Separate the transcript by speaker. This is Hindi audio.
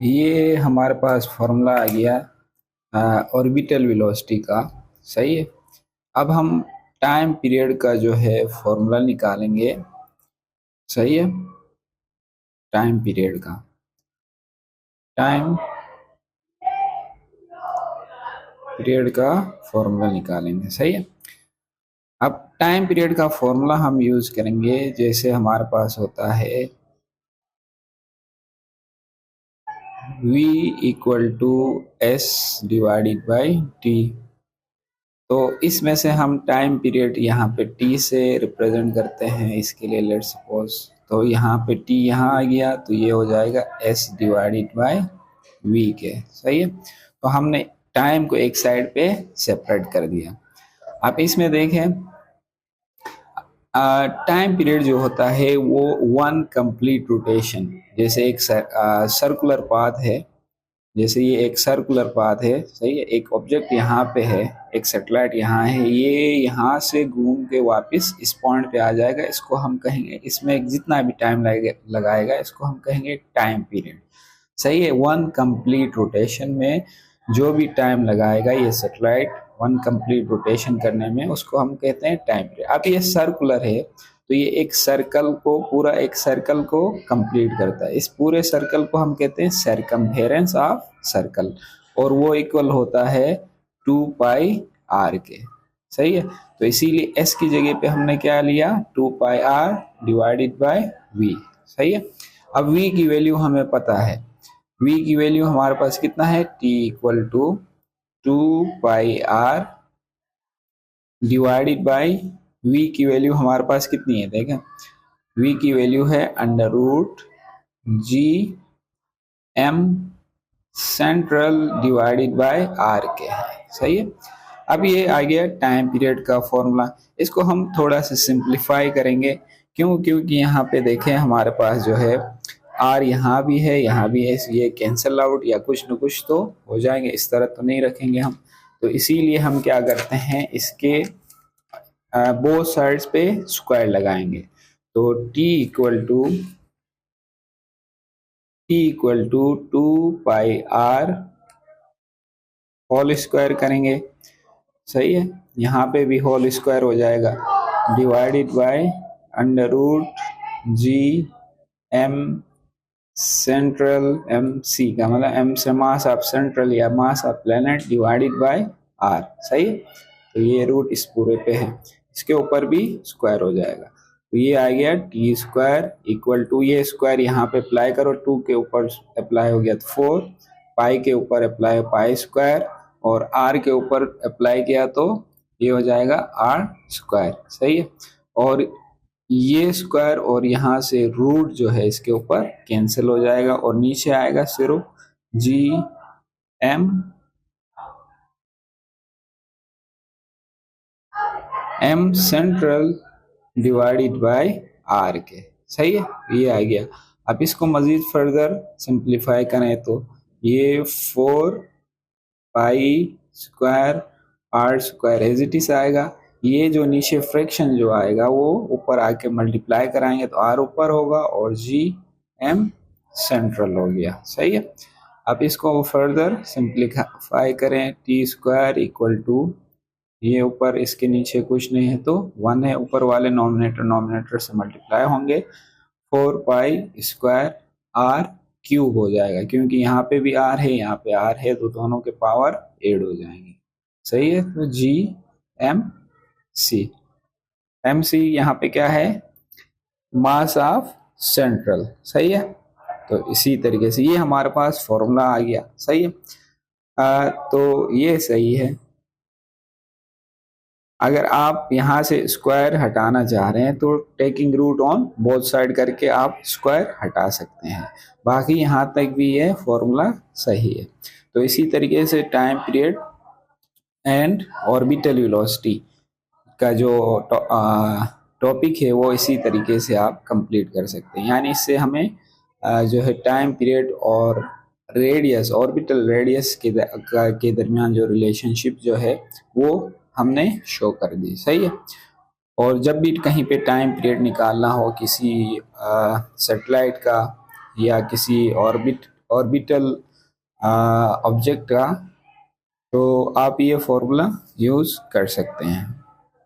Speaker 1: ये हमारे पास फॉर्मूला आ गया ऑर्बिटल वेलोसिटी का। सही है। अब हम टाइम पीरियड का जो है फॉर्मूला निकालेंगे। सही है। टाइम पीरियड का टाइम पीरियड का फॉर्मूला निकालेंगे। सही है। अब टाइम पीरियड का फॉर्मूला हम यूज करेंगे, जैसे हमारे पास होता है v equal to S divided by T. तो इसमें से हम टाइम पीरियड यहाँ पे t से रिप्रेजेंट करते हैं। इसके लिए लेट्स सपोज तो यहाँ पे t यहाँ आ गया तो ये हो जाएगा s डिवाइडेड बाय v के। सही है। तो हमने टाइम को एक साइड पे सेपरेट कर दिया। आप इसमें देखें टाइम पीरियड जो होता है वो वन कंप्लीट रोटेशन, जैसे एक सर्कुलर पाथ है। जैसे ये एक सर्कुलर पाथ है। सही है। एक ऑब्जेक्ट यहाँ पे है, एक सैटेलाइट यहाँ है, ये यहाँ से घूम के वापस इस पॉइंट पे आ जाएगा। इसको हम कहेंगे, इसमें जितना भी टाइम लगाएगा इसको हम कहेंगे टाइम पीरियड। सही है। वन कंप्लीट रोटेशन में जो भी टाइम लगाएगा ये सैटेलाइट वन कंप्लीट रोटेशन करने में, उसको हम कहते हैं टाइम पीरियड। अब ये सर्कुलर है तो ये एक सर्कल को, पूरा एक सर्कल को कंप्लीट करता है। इस पूरे सर्कल को हम कहते हैं सरकमफेरेंस ऑफ सर्कल, और वो इक्वल होता है 2 पाई आर के। सही है। तो इसीलिए एस की जगह पे हमने क्या लिया, 2 pi R divided by we. सही है। अब वी की वैल्यू हमें पता है। v की वैल्यू हमारे पास कितना है, t equal to 2 pi R divided by v की वैल्यू हमारे पास कितनी है, देखें v की वैल्यू है under root G M central divided by R के है। सही है। अब ये आ गया टाइम पीरियड का फॉर्मूला। इसको हम थोड़ा सा सिंप्लीफाई करेंगे। क्योंकि यहाँ पे देखें हमारे पास जो है आर यहाँ भी है, यहाँ भी है, ये कैंसल आउट या कुछ न कुछ तो हो जाएंगे। इस तरह तो नहीं रखेंगे हम। तो इसीलिए हम क्या करते हैं, इसके बोथ साइड्स पे स्क्वायर लगाएंगे। तो t equal to 2 pi R whole square करेंगे। सही है। यहाँ पे भी होल स्क्वायर हो जाएगा divided by under root G M central, M C का मतलब एम से मास ऑफ सेंट्रल या mass of planet divided by R. सही है। तो ये रूट इस पूरे पे है, इसके ऊपर भी स्क्वायर हो जाएगा। तो ये आ गया टी स्क्वायर इक्वल टू, ये स्क्वायर यहाँ पे अप्लाई करो, 2 के ऊपर अप्लाई हो गया तो 4, पाई के ऊपर अप्लाई पाई स्क्वायर, और आर के ऊपर अप्लाई किया तो ये हो जाएगा आर स्क्वायर। सही है। और ये स्क्वायर और यहाँ से रूट जो है इसके ऊपर कैंसिल हो जाएगा और नीचे आएगा सिर्फ G M central divided by R के। सही है। ये आ गया। अब इसको मजीद फर्दर सिंप्लीफाई करें तो ये 4 pi square R square as it is आएगा। ये जो नीचे फ्रैक्शन जो आएगा वो ऊपर आके मल्टीप्लाई कराएंगे तो आर ऊपर होगा और जी एम सेंट्रल हो गया। सही है। अब इसको फर्दर सिंप्लीफाई करें, टी स्क्वायर इक्वल टू, ये ऊपर इसके नीचे कुछ नहीं है तो 1 है, ऊपर वाले नॉमिनेटर से मल्टीप्लाई होंगे, 4 पाई स्क्वायर आर क्यूब हो जाएगा, क्योंकि यहाँ पे भी आर है यहाँ पे आर है तो दोनों के पावर ऐड हो जाएंगे। सही है। तो जी एम सी यहाँ पे क्या है, मास ऑफ सेंट्रल। सही है। तो इसी तरीके से ये हमारे पास फॉर्मूला आ गया। सही है। तो ये सही है। अगर आप यहाँ से स्क्वायर हटाना चाह रहे हैं तो taking root on both side करके आप स्क्वायर हटा सकते हैं। बाकी यहाँ तक भी ये फॉर्मूला सही है। तो इसी तरीके से time period and orbital velocity का जो टॉपिक है वो इसी तरीके से आप कंप्लीट कर सकते हैं। यानी इससे हमें जो है टाइम पीरियड और रेडियस, ऑर्बिटल रेडियस के दरमियान जो रिलेशनशिप जो है वो हमने शो कर दी। सही है। और जब भी कहीं पे टाइम पीरियड निकालना हो किसी सैटेलाइट का या किसी ऑर्बिटल ऑब्जेक्ट का, तो आप ये फॉर्मूला यूज कर सकते हैं।